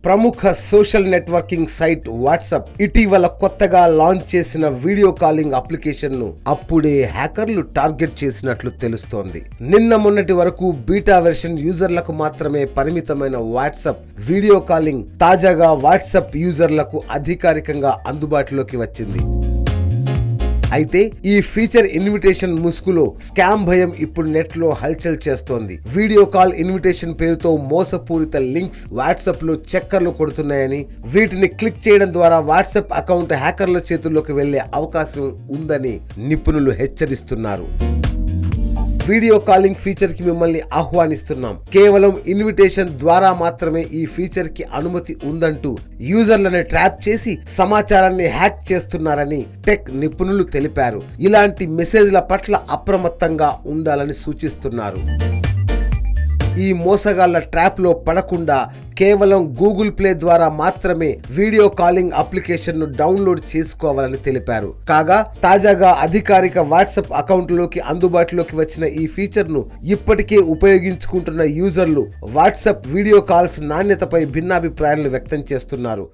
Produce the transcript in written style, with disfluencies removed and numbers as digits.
ప్రముఖ social networking site WhatsApp ఇటీవల కొత్తగా లాంచ్ చేసిన వీడియో కాలింగ్ అప్లికేషన్ ను అప్పుడే హ్యాకర్లు టార్గెట్ చేసినట్లు తెలుస్తోంది. నిన్న మొన్నటి వరకు బీటా వెర్షన్ యూజర్లకు మాత్రమే పరిమితమైన వాట్సాప్ వీడియో కాలింగ్ తాజాగా వాట్సాప్ యూజర్లకు అధికారికంగా అందుబాటులోకి వచ్చింది. అయితే ఈ ఫీచర్ ఇన్విటేషన్ ముసుగులో స్కామ్ భయం ఇప్పుడు నెట్ లో హల్చల్ చేస్తోంది. వీడియో కాల్ ఇన్విటేషన్ పేరుతో మోసపూరిత లింక్స్ వాట్సాప్ లో చక్కర్లు కొడుతున్నాయని, వీటిని క్లిక్ చేయడం ద్వారా వాట్సాప్ అకౌంట్ హ్యాకర్ల చేతుల్లోకి వెళ్లే అవకాశం ఉందని నిపుణులు హెచ్చరిస్తున్నారు. వీడియో కాలింగ్ ఫీచర్ కి మిమ్మల్ని ఆహ్వానిస్తున్నాం. కేవలం ఇన్విటేషన్ ద్వారా మాత్రమే ఈ ఫీచర్ కి అనుమతి ఉందంటూ యూజర్లను ట్రాప్ చేసి సమాచారాన్ని హ్యాక్ చేస్తున్నారని టెక్ నిపుణులు తెలిపారు. ఇలాంటి మెసేజ్ల పట్ల అప్రమత్తంగా ఉండాలని సూచిస్తున్నారు. ఈ మోసగాళ్ల ట్రాప్ లో పడకుండా కేవలం గూగుల్ ప్లే ద్వారా మాత్రమే వీడియో కాలింగ్ అప్లికేషన్ ను డౌన్లోడ్ చేసుకోవాలని తెలిపారు. కాగా తాజాగా అధికారిక వాట్సాప్ అకౌంట్లోకి అందుబాటులోకి వచ్చిన ఈ ఫీచర్ ను ఇప్పటికే ఉపయోగించుకుంటున్న యూజర్లు వాట్సాప్ వీడియో కాల్స్ నాణ్యతపై భిన్నాభిప్రాయాలను వ్యక్తం చేస్తున్నారు.